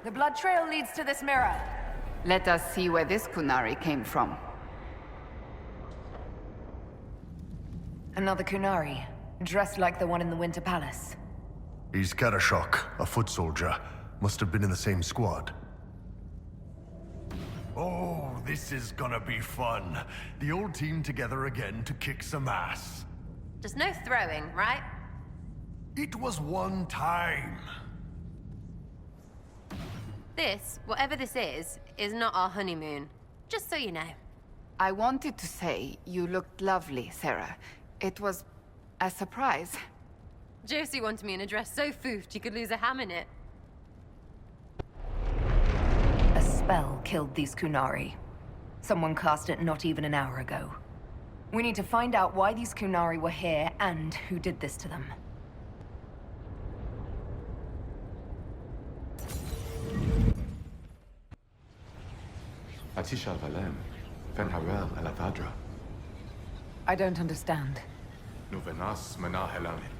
The blood trail leads to this mirror. Let us see where this Kunari came from. Another Kunari, dressed like the one in the Winter Palace. He's Karashok, a foot soldier. Must have been in the same squad. Oh, this is gonna be fun. The old team together again to kick some ass. Just no throwing, right? It was one time. This, whatever this is not our honeymoon. Just so you know. I wanted to say you looked lovely, Sarah. It was a surprise. Josie wanted me in a dress so foofed you could lose a ham in it. A spell killed these Kunari. Someone cast it not even an hour ago. We need to find out why these Kunari were here and who did this to them. Atisha Lavellan, Fenharel Elavadra. I don't understand. Nuvenas Mena Helanin,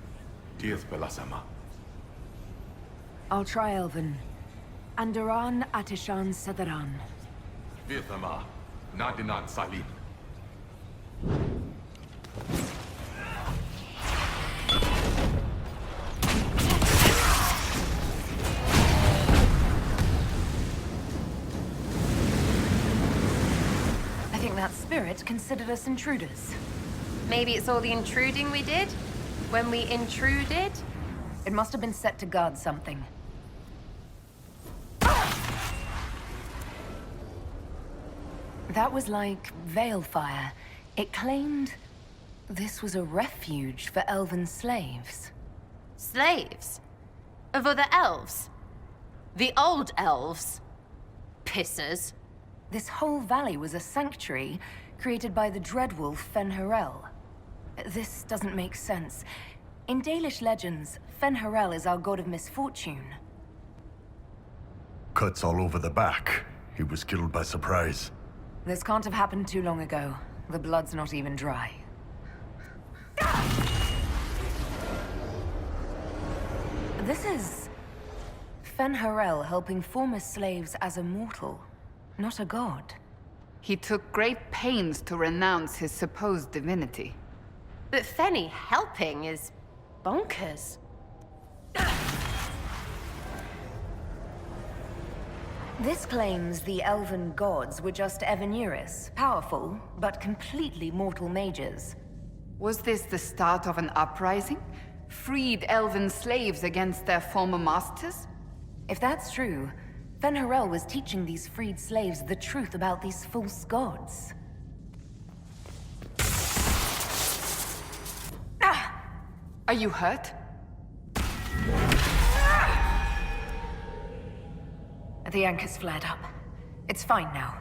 Dieth Belasama. I'll try Elven. Andaran Atishan Sedaran. Vithama, Nadinan Salim. I think that spirit considered us intruders. Maybe it's all the intruding we did? When we intruded? It must have been set to guard something. That was like veil fire. It claimed this was a refuge for elven slaves. Slaves? Of other elves? The old elves? Pissers. This whole valley was a sanctuary created by the dreadwolf Fenharel. This doesn't make sense. In Dalish legends, Fenharel is our god of misfortune. Cuts all over the back. He was killed by surprise. This can't have happened too long ago. The blood's not even dry. This is Fenharel helping former slaves as a mortal, not a god. He took great pains to renounce his supposed divinity. But Fenny helping is bonkers. This claims the elven gods were just Evanuris, powerful, but completely mortal mages. Was this the start of an uprising? Freed elven slaves against their former masters? If that's true, Fenharel was teaching these freed slaves the truth about these false gods. Are you hurt? The anchor's flared up. It's fine now.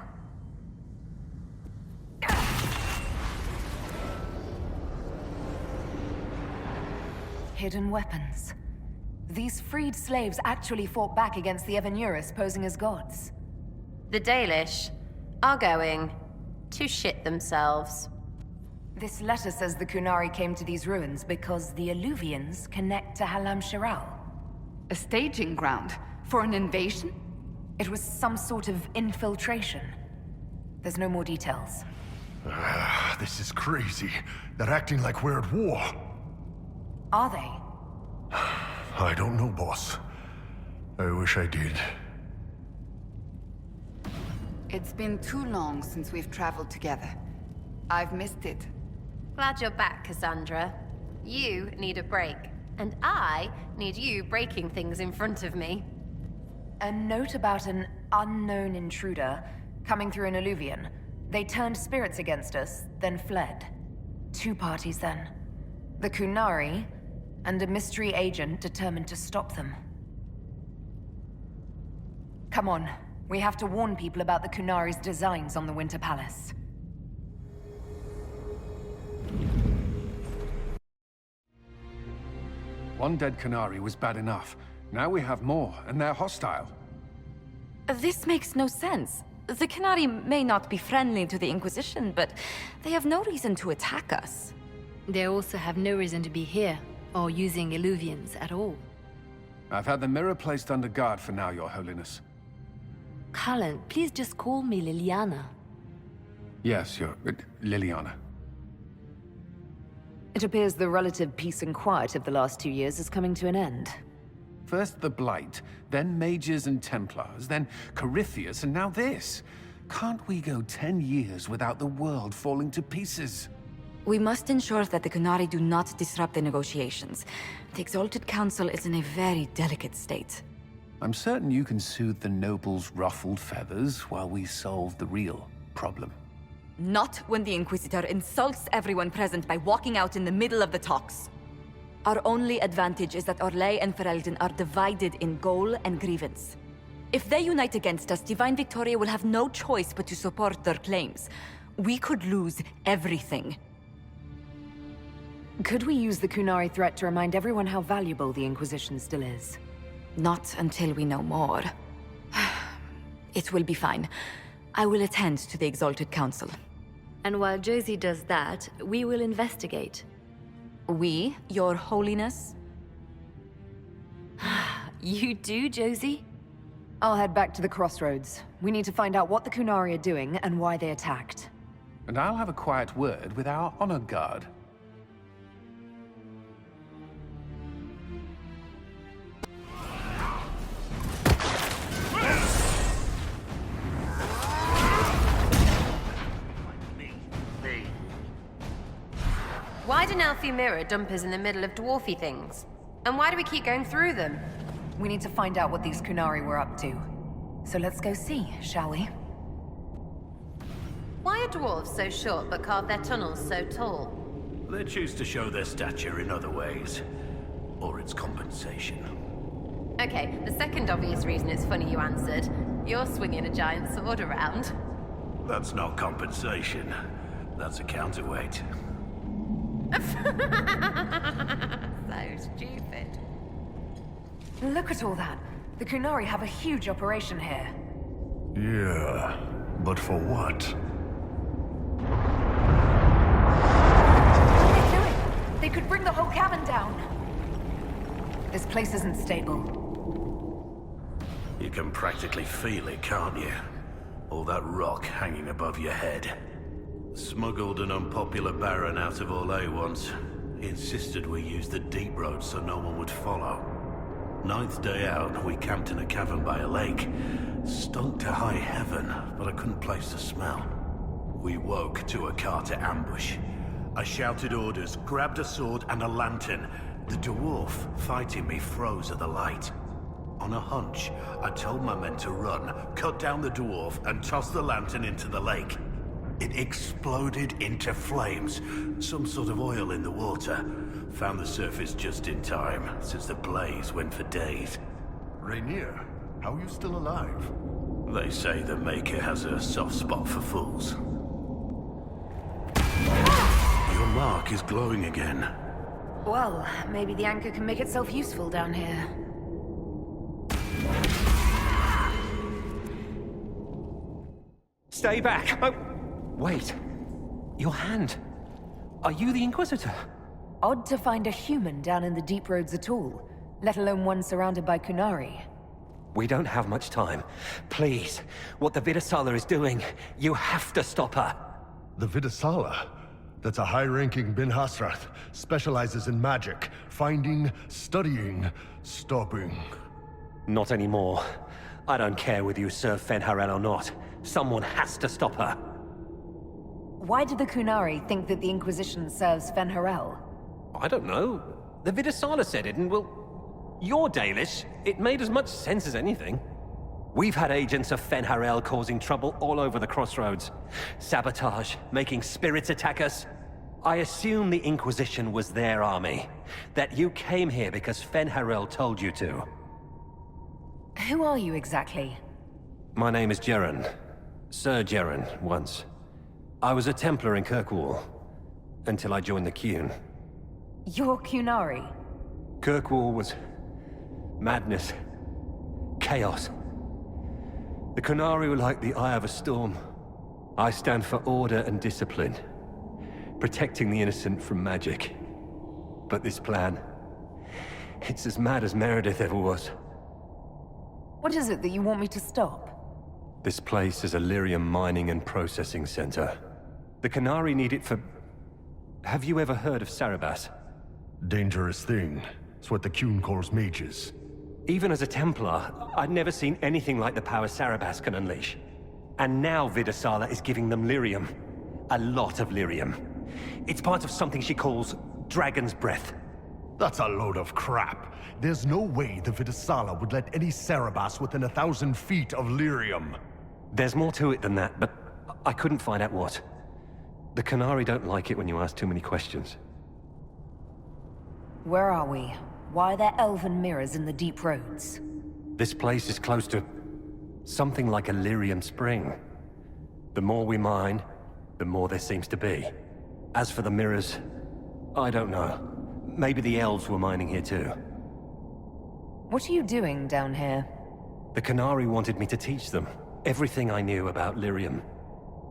Hidden weapons. These freed slaves actually fought back against the Evanuris posing as gods. The Dalish are going to shit themselves. This letter says the Kunari came to these ruins because the Alluvians connect to Lavellan+Solas+Sera. A staging ground for an invasion? It was some sort of infiltration. There's no more details. This is crazy. They're acting like we're at war. Are they? I don't know, boss. I wish I did. It's been too long since we've traveled together. I've missed it. Glad you're back, Cassandra. You need a break, and I need you breaking things in front of me. A note about an unknown intruder coming through an alluvian. They turned spirits against us, then fled. Two parties then. The Kunari, and a mystery agent determined to stop them. Come on, we have to warn people about the Kunari's designs on the Winter Palace. One dead Kunari was bad enough. Now we have more, and they're hostile. This makes no sense. The Kunari may not be friendly to the Inquisition, but they have no reason to attack us. They also have no reason to be here, or using Illuvians at all. I've had the mirror placed under guard for now, Your Holiness. Cullen, please just call me Liliana. Yes, you're... Liliana. It appears the relative peace and quiet of the last 2 years is coming to an end. First the Blight, then Mages and Templars, then Corypheus, and now this. Can't we go 10 years without the world falling to pieces? We must ensure that the Qunari do not disrupt the negotiations. The Exalted Council is in a very delicate state. I'm certain you can soothe the nobles' ruffled feathers while we solve the real problem. Not when the Inquisitor insults everyone present by walking out in the middle of the talks. Our only advantage is that Orlais and Ferelden are divided in goal and grievance. If they unite against us, Divine Victoria will have no choice but to support their claims. We could lose everything. Could we use the Qunari threat to remind everyone how valuable the Inquisition still is? Not until we know more. It will be fine. I will attend to the Exalted Council. And while Josie does that, we will investigate. We, Your Holiness? You do, Josie? I'll head back to the crossroads. We need to find out what the Qunari are doing and why they attacked. And I'll have a quiet word with our honor guard. Why do Nelfi Mirror dump us in the middle of dwarfy things? And why do we keep going through them? We need to find out what these Qunari were up to. So let's go see, shall we? Why are dwarves so short but carve their tunnels so tall? They choose to show their stature in other ways. Or it's compensation. Okay, the second obvious reason it's funny you answered. You're swinging a giant sword around. That's not compensation. That's a counterweight. So stupid. Look at all that. The Qunari have a huge operation here. Yeah, but for what? What are they doing? They could bring the whole cabin down. This place isn't stable. You can practically feel it, can't you? All that rock hanging above your head. Smuggled an unpopular baron out of Orlais once. He insisted we use the deep road so no one would follow. 9th day out, we camped in a cavern by a lake. Stunk to high heaven, but I couldn't place the smell. We woke to a Carter ambush. I shouted orders, grabbed a sword and a lantern. The dwarf fighting me froze at the light. On a hunch, I told my men to run, cut down the dwarf, and toss the lantern into the lake. It exploded into flames, some sort of oil in the water. Found the surface just in time, since the blaze went for days. Rainier, how are you still alive? They say the Maker has a soft spot for fools. Your mark is glowing again. Well, maybe the anchor can make itself useful down here. Stay back! Oh, wait. Your hand. Are you the Inquisitor? Odd to find a human down in the deep roads at all, let alone one surrounded by Qunari. We don't have much time. Please, what the Vidasala is doing, you have to stop her. The Vidasala? That's a high-ranking Bin Hasrath. Specializes in magic. Finding, studying, stopping. Not anymore. I don't care whether you serve Fenharel or not. Someone has to stop her. Why do the Qunari think that the Inquisition serves Fenharel? I don't know. The Vidasala said it, and well, you're Dalish. It made as much sense as anything. We've had agents of Fenharel causing trouble all over the crossroads. Sabotage, making spirits attack us. I assume the Inquisition was their army. That you came here because Fenharel told you to. Who are you exactly? My name is Jeren. Sir Jeren, once. I was a Templar in Kirkwall, until I joined the Qun. You're Qunari? Kirkwall was madness, chaos. The Qunari were like the eye of a storm. I stand for order and discipline, protecting the innocent from magic. But this plan, it's as mad as Meredith ever was. What is it that you want me to stop? This place is a lyrium mining and processing center. The Qunari need it for... Have you ever heard of Sarabas? Dangerous thing. It's what the Qun calls mages. Even as a Templar, I'd never seen anything like the power Sarabas can unleash. And now Vidasala is giving them lyrium. A lot of lyrium. It's part of something she calls Dragon's Breath. That's a load of crap. There's no way the Vidasala would let any Sarabas within 1,000 feet of lyrium. There's more to it than that, but I couldn't find out what. The Qunari don't like it when you ask too many questions. Where are we? Why are there elven mirrors in the deep roads? This place is close to... something like a lyrium spring. The more we mine, the more there seems to be. As for the mirrors, I don't know. Maybe the elves were mining here too. What are you doing down here? The Qunari wanted me to teach them everything I knew about lyrium.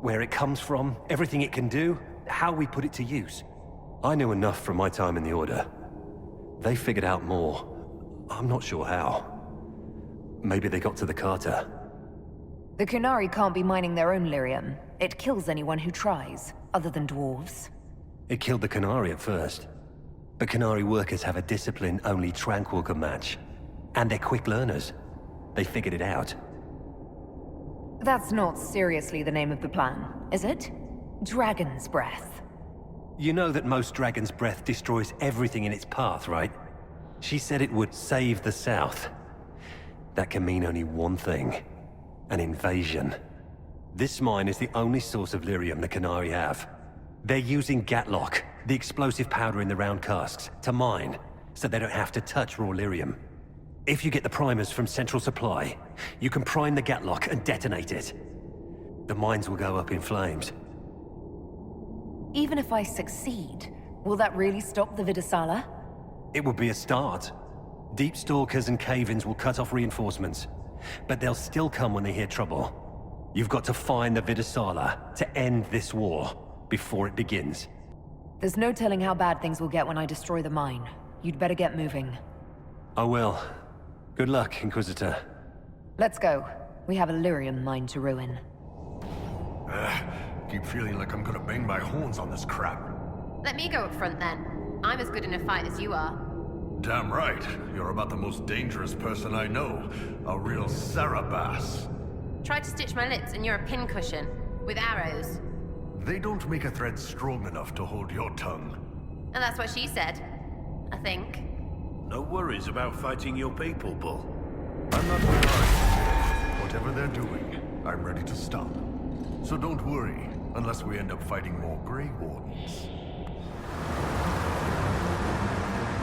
Where it comes from, everything it can do, how we put it to use. I knew enough from my time in the Order. They figured out more. I'm not sure how. Maybe they got to the Carter. The Qunari can't be mining their own lyrium. It kills anyone who tries, other than dwarves. It killed the Qunari at first. But Qunari workers have a discipline only Tranquil can match. And they're quick learners. They figured it out. That's not seriously the name of the plan, is it? Dragon's Breath. You know that most Dragon's Breath destroys everything in its path, right? She said it would save the South. That can mean only one thing. An invasion. This mine is the only source of lyrium the Qunari have. They're using Gatlock, the explosive powder in the round casks, to mine, so they don't have to touch raw lyrium. If you get the primers from Central Supply, you can prime the Gatlock and detonate it. The mines will go up in flames. Even if I succeed, will that really stop the Vidasala? It would be a start. Deep Stalkers and Cave-ins will cut off reinforcements, but they'll still come when they hear trouble. You've got to find the Vidasala to end this war before it begins. There's no telling how bad things will get when I destroy the mine. You'd better get moving. I will. Good luck, Inquisitor. Let's go. We have a lyrium mine to ruin. Keep feeling like I'm gonna bang my horns on this crap. Let me go up front then. I'm as good in a fight as you are. Damn right. You're about the most dangerous person I know. A real Sarabas. Try to stitch my lips and you're a pincushion. With arrows. They don't make a thread strong enough to hold your tongue. And that's what she said. I think. No worries about fighting your people, Bull. I'm not gonna argue. Whatever they're doing, I'm ready to stop. So don't worry, unless we end up fighting more Grey Wardens.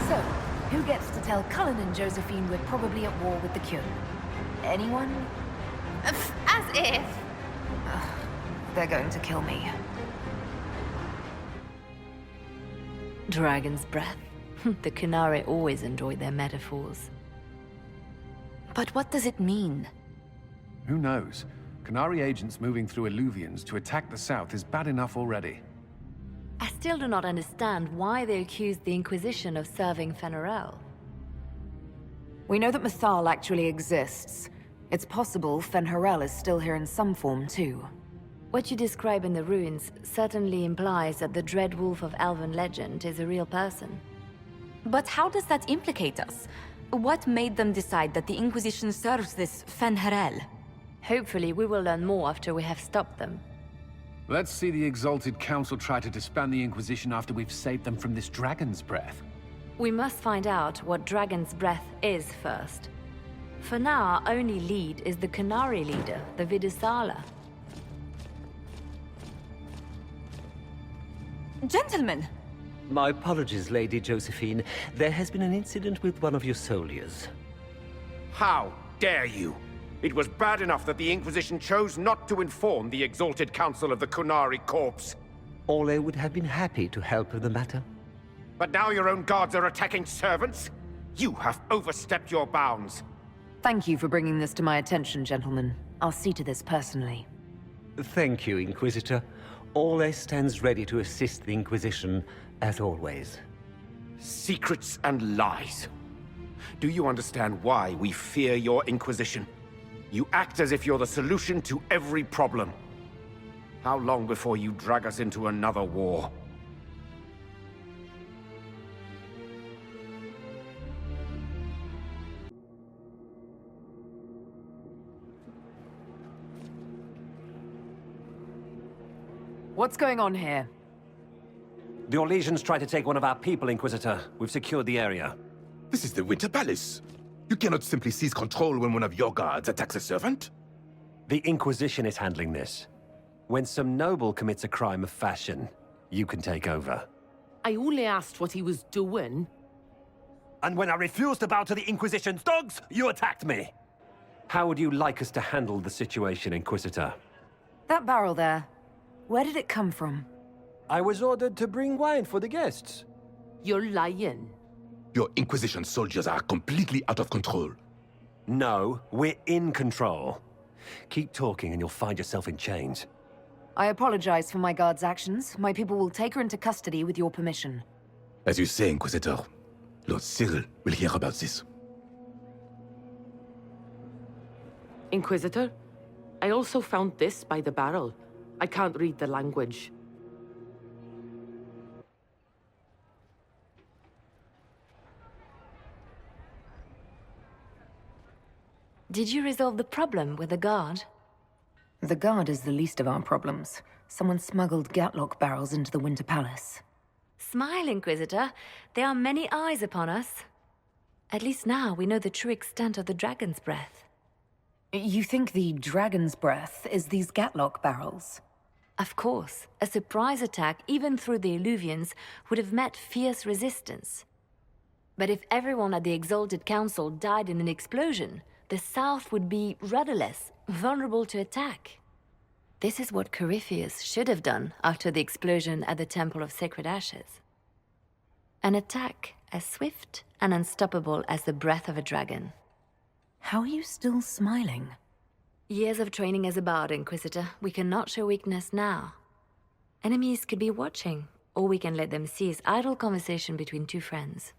So, who gets to tell Cullen and Josephine we're probably at war with the Qun? Anyone? As if. They're going to kill me. Dragon's Breath. The Qunari always enjoy their metaphors. But what does it mean? Who knows? Qunari agents moving through Illuvians to attack the south is bad enough already. I still do not understand why they accused the Inquisition of serving Fen'Harel. We know that Mythal actually exists. It's possible Fen'Harel is still here in some form, too. What you describe in the ruins certainly implies that the Dread Wolf of Elven legend is a real person. But how does that implicate us? What made them decide that the Inquisition serves this Fen'Harel? Hopefully we will learn more after we have stopped them. Let's see the Exalted Council try to disband the Inquisition after we've saved them from this Dragon's Breath. We must find out what Dragon's Breath is first. For now, our only lead is the Qunari leader, the Vidasala. Gentlemen! My apologies, Lady Josephine. There has been an incident with one of your soldiers. How dare you? It was bad enough that the Inquisition chose not to inform the Exalted Council of the Qunari Corps. Ole would have been happy to help with the matter. But now your own guards are attacking servants? You have overstepped your bounds. Thank you for bringing this to my attention, gentlemen. I'll see to this personally. Thank you, Inquisitor. Ole stands ready to assist the Inquisition, as always. Secrets and lies. Do you understand why we fear your Inquisition? You act as if you're the solution to every problem. How long before you drag us into another war? What's going on here? The Orlesians tried to take one of our people, Inquisitor. We've secured the area. This is the Winter Palace. You cannot simply seize control when one of your guards attacks a servant. The Inquisition is handling this. When some noble commits a crime of fashion, you can take over. I only asked what he was doing. And when I refused to bow to the Inquisition's dogs, you attacked me! How would you like us to handle the situation, Inquisitor? That barrel there, where did it come from? I was ordered to bring wine for the guests. You're lying. Your Inquisition soldiers are completely out of control. No, we're in control. Keep talking and you'll find yourself in chains. I apologize for my guard's actions. My people will take her into custody with your permission. As you say, Inquisitor, Lord Cyril will hear about this. Inquisitor, I also found this by the barrel. I can't read the language. Did you resolve the problem with the guard? The guard is the least of our problems. Someone smuggled Gatlock barrels into the Winter Palace. Smile, Inquisitor. There are many eyes upon us. At least now we know the true extent of the Dragon's Breath. You think the Dragon's Breath is these Gatlock barrels? Of course. A surprise attack, even through the Illuvians, would have met fierce resistance. But if everyone at the Exalted Council died in an explosion, the South would be rudderless, vulnerable to attack. This is what Corypheus should have done after the explosion at the Temple of Sacred Ashes. An attack as swift and unstoppable as the breath of a dragon. How are you still smiling? Years of training as a bard, Inquisitor. We cannot show weakness now. Enemies could be watching, or we can let them seize idle conversation between two friends.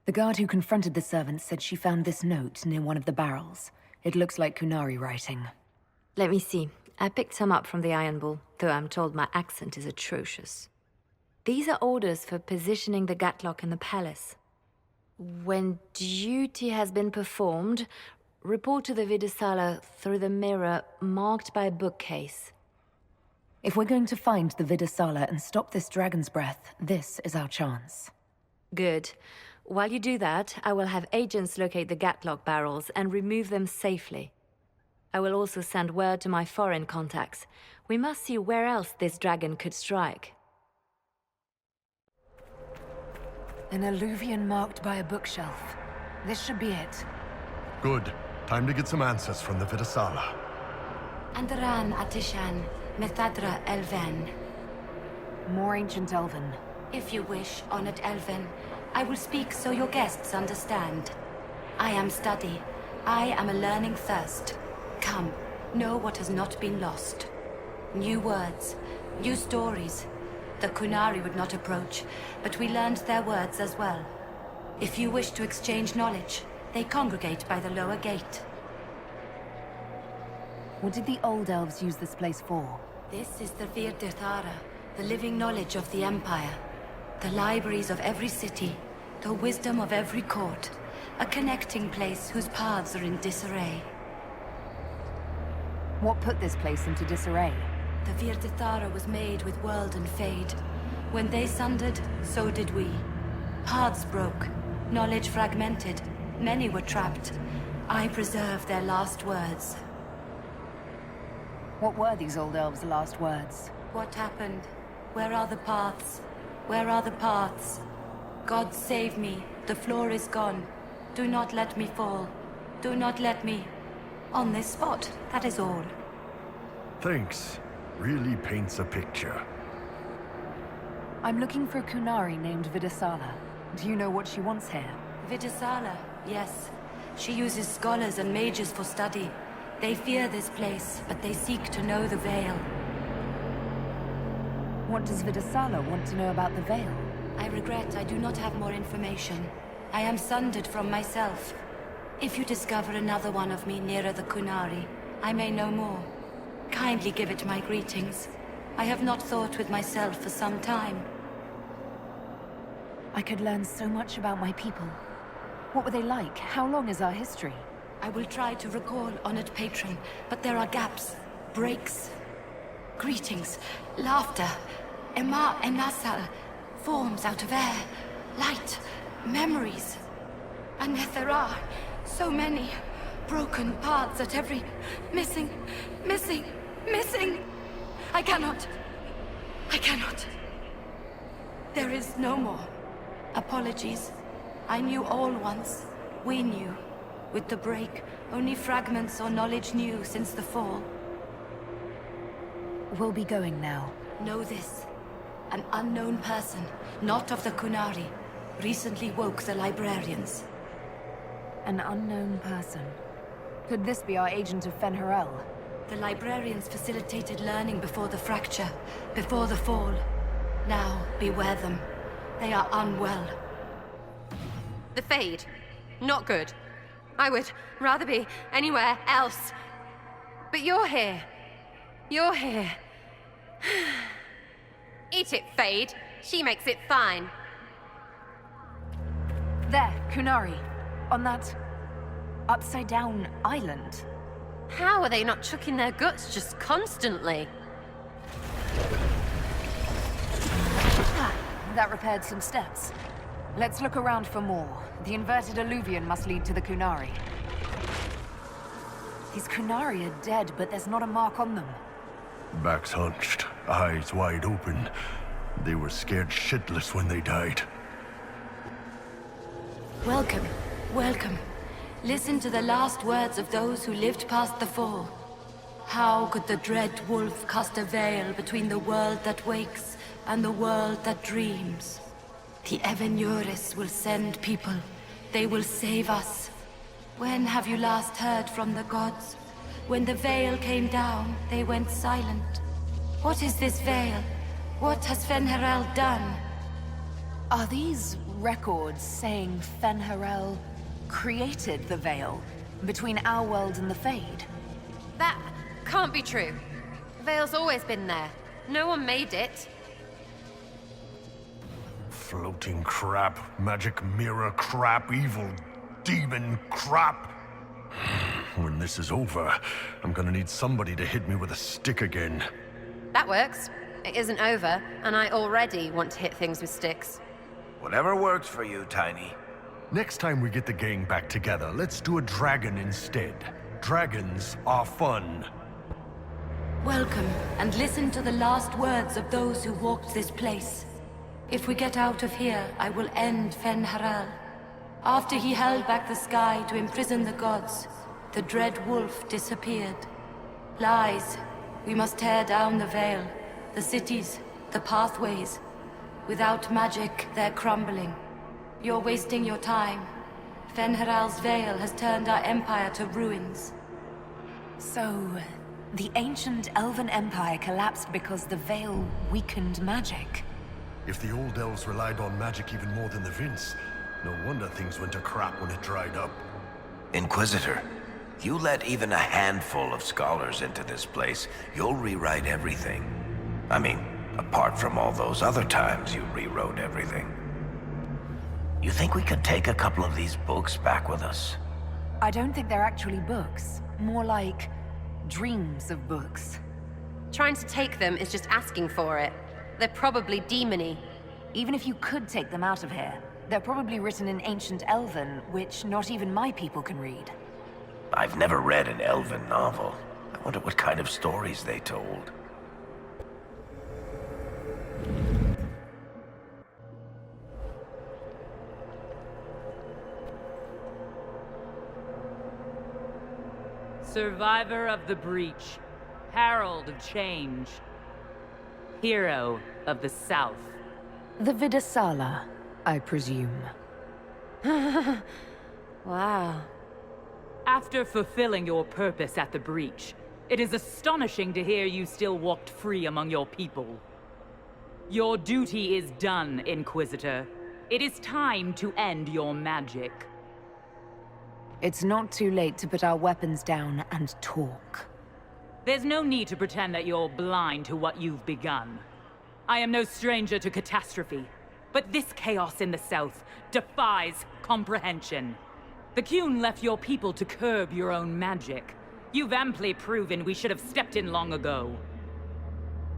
The guard who confronted the servant said she found this note near one of the barrels. It looks like Kunari writing. Let me see. I picked some up from the Iron Bull, though I'm told my accent is atrocious. These are orders for positioning the Gatlock in the palace. When duty has been performed, report to the Vidisala through the mirror marked by a bookcase. If we're going to find the Vidisala and stop this Dragon's Breath, this is our chance. Good. While you do that, I will have agents locate the Gatlock barrels and remove them safely. I will also send word to my foreign contacts. We must see where else this dragon could strike. An alluvian marked by a bookshelf. This should be it. Good. Time to get some answers from the Vidisala. Andaran Atishan, Methadra Elven. More ancient Elven. If you wish, honored Elven, I will speak so your guests understand. I am study. I am a learning thirst. Come, know what has not been lost. New words, new stories. The Kunari would not approach, but we learned their words as well. If you wish to exchange knowledge, they congregate by the lower gate. What did the Old Elves use this place for? This is the Virdirthara, the living knowledge of the Empire. The libraries of every city, the wisdom of every court. A connecting place whose paths are in disarray. What put this place into disarray? The Virdirthara was made with world and fade. When they sundered, so did we. Paths broke, knowledge fragmented, many were trapped. I preserve their last words. What were these Old Elves' last words? What happened? Where are the paths? Where are the paths? God save me, the floor is gone. Do not let me fall. Do not let me... On this spot, that is all. Thanks. Really paints a picture. I'm looking for a Kunari named Vidisala. Do you know what she wants here? Vidisala, yes. She uses scholars and mages for study. They fear this place, but they seek to know the Veil. What does Vidisala want to know about the Veil? I regret I do not have more information. I am sundered from myself. If you discover another one of me nearer the Kunari, I may know more. Kindly give it my greetings. I have not thought with myself for some time. I could learn so much about my people. What were they like? How long is our history? I will try to recall, honored patron, but there are gaps, breaks. Greetings, laughter, Ema Enasal, forms out of air, light, memories. And yet there are so many broken paths at every... missing. I cannot. There is no more. Apologies. I knew all once. We knew. With the break, only fragments or knowledge new since the fall. We'll be going now. Know this. An unknown person, not of the Kunari, recently woke the librarians. An unknown person. Could this be our agent of Fen'Harel? The librarians facilitated learning before the fracture, before the fall. Now, beware them. They are unwell. The Fade. Not good. I would rather be anywhere else. But you're here. You're here. Eat it, Fade. She makes it fine. There, Kunari. On that... upside-down island. How are they not chucking their guts just constantly? That repaired some steps. Let's look around for more. The inverted alluvion must lead to the Kunari. These Kunari are dead, but there's not a mark on them. Backs hunched, eyes wide open. They were scared shitless when they died. Welcome, welcome. Listen to the last words of those who lived past the fall. How could the dread wolf cast a veil between the world that wakes and the world that dreams? The Evenuris will send people. They will save us. When have you last heard from the gods? When the veil came down, they went silent. What is this veil? What has Fen'Harel done? Are these records saying Fen'Harel created the veil between our world and the Fade? That can't be true. The veil's always been there. No one made it. Floating crap, magic mirror crap, evil demon crap. When this is over, I'm gonna need somebody to hit me with a stick again. That works. It isn't over, and I already want to hit things with sticks. Whatever works for you, Tiny. Next time we get the gang back together, let's do a dragon instead. Dragons are fun. Welcome, and listen to the last words of those who walked this place. If we get out of here, I will end Fen'Harel. After he held back the sky to imprison the gods, the dread wolf disappeared. Lies. We must tear down the veil, the cities, the pathways. Without magic, they're crumbling. You're wasting your time. Fen'Harel's veil has turned our empire to ruins. So, the ancient Elven Empire collapsed because the veil weakened magic. If the old elves relied on magic even more than the Vince, no wonder things went to crap when it dried up. Inquisitor, you let even a handful of scholars into this place, you'll rewrite everything. I mean, apart from all those other times you rewrote everything. You think we could take a couple of these books back with us? I don't think they're actually books. More like dreams of books. Trying to take them is just asking for it. They're probably demony. Even if you could take them out of here, they're probably written in ancient Elven, which not even my people can read. I've never read an Elven novel. I wonder what kind of stories they told. Survivor of the Breach, Herald of Change, Hero of the South. The Vidasala, I presume. Wow. After fulfilling your purpose at the Breach, it is astonishing to hear you still walked free among your people. Your duty is done, Inquisitor. It is time to end your magic. It's not too late to put our weapons down and talk. There's no need to pretend that you're blind to what you've begun. I am no stranger to catastrophe, but this chaos in the south defies comprehension. The Qun left your people to curb your own magic. You've amply proven we should have stepped in long ago.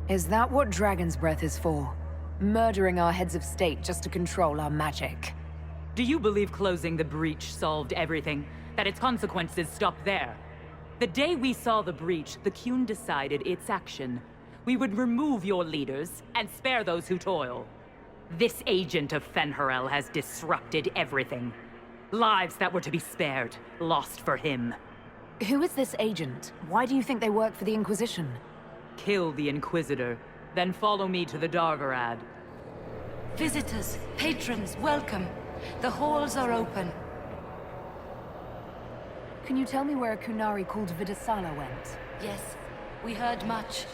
Is that what Dragon's Breath is for? Murdering our heads of state just to control our magic? Do you believe closing the breach solved everything? That its consequences stopped there? The day we saw the breach, the Qun decided its action. We would remove your leaders and spare those who toil. This agent of Fen'Harel has disrupted everything. Lives that were to be spared, lost for him. Who is this agent? Why do you think they work for the Inquisition? Kill the Inquisitor, then follow me to the Darvarad. Visitors, patrons, welcome. The halls are open. Can you tell me where a Qunari called Vidasala went? Yes, we heard much,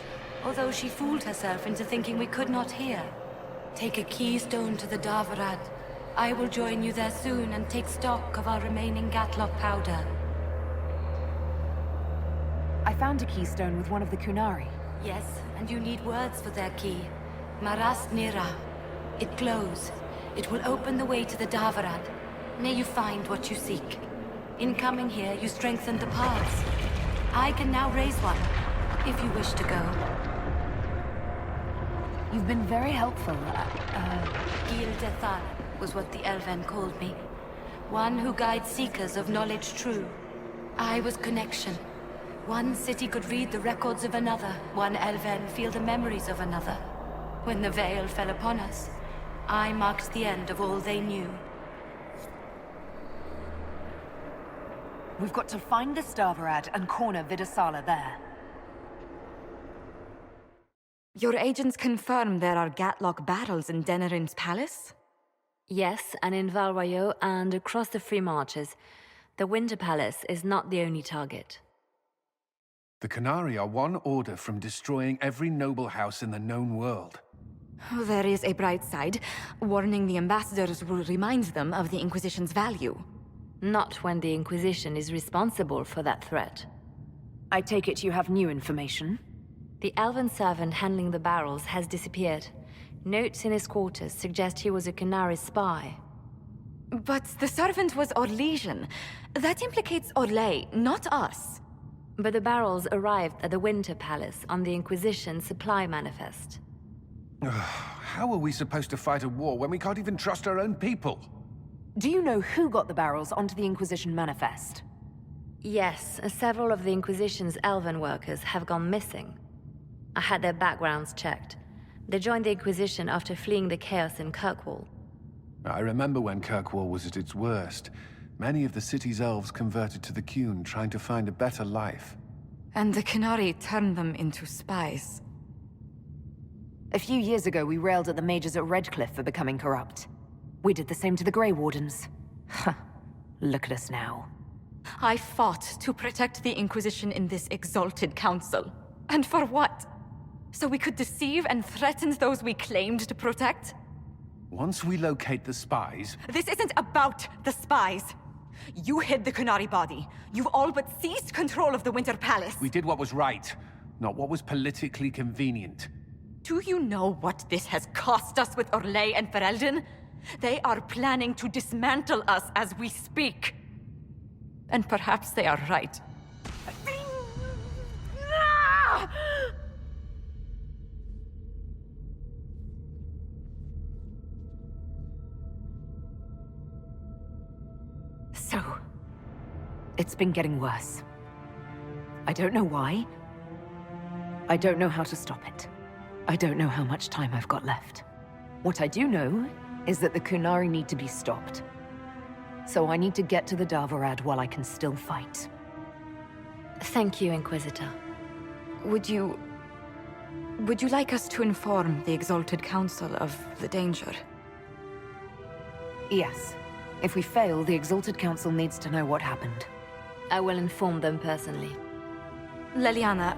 although she fooled herself into thinking we could not hear. Take a keystone to the Darvarad. I will join you there soon and take stock of our remaining Gatlock powder. I found a keystone with one of the Qunari. Yes, and you need words for their key. Maras Nira. It glows. It will open the way to the Darvarad. May you find what you seek. In coming here, you strengthened the paths. I can now raise one, if you wish to go. You've been very helpful. Gil Dethal was what the Elven called me. One who guides seekers of knowledge true. I was connection. One city could read the records of another. One Elven feel the memories of another. When the veil fell upon us, I marked the end of all they knew. We've got to find the Darvarad and corner Vidasala there. Your agents confirm there are Gatlock battles in Denerim's palace? Yes, and in Val Royeaux and across the Free Marches. The Winter Palace is not the only target. The Qunari are one order from destroying every noble house in the known world. There is a bright side. Warning the ambassadors will remind them of the Inquisition's value. Not when the Inquisition is responsible for that threat. I take it you have new information? The elven servant handling the barrels has disappeared. Notes in his quarters suggest he was a Qunari spy. But the servant was Orlesian. That implicates Orlais, not us. But the barrels arrived at the Winter Palace on the Inquisition supply manifest. How are we supposed to fight a war when we can't even trust our own people? Do you know who got the barrels onto the Inquisition manifest? Yes, several of the Inquisition's elven workers have gone missing. I had their backgrounds checked. They joined the Inquisition after fleeing the chaos in Kirkwall. I remember when Kirkwall was at its worst. Many of the city's elves converted to the Qun, trying to find a better life. And the Qunari turned them into spies. A few years ago, we railed at the mages at Redcliffe for becoming corrupt. We did the same to the Grey Wardens. Look at us now. I fought to protect the Inquisition in this exalted council. And for what? So we could deceive and threaten those we claimed to protect? Once we locate the spies... This isn't about the spies! You hid the Qunari body. You've all but seized control of the Winter Palace. We did what was right, not what was politically convenient. Do you know what this has cost us with Orlais and Ferelden? They are planning to dismantle us as we speak. And perhaps they are right. So, it's been getting worse. I don't know why. I don't know how to stop it. I don't know how much time I've got left. What I do know is that the Qunari need to be stopped. So I need to get to the Darvarad while I can still fight. Thank you, Inquisitor. Would you like us to inform the Exalted Council of the danger? Yes. If we fail, the Exalted Council needs to know what happened. I will inform them personally. Leliana,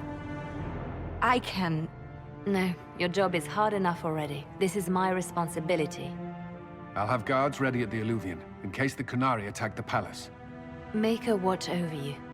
I can... No, your job is hard enough already. This is my responsibility. I'll have guards ready at the Alluvion, in case the Qunari attack the palace. Make her watch over you.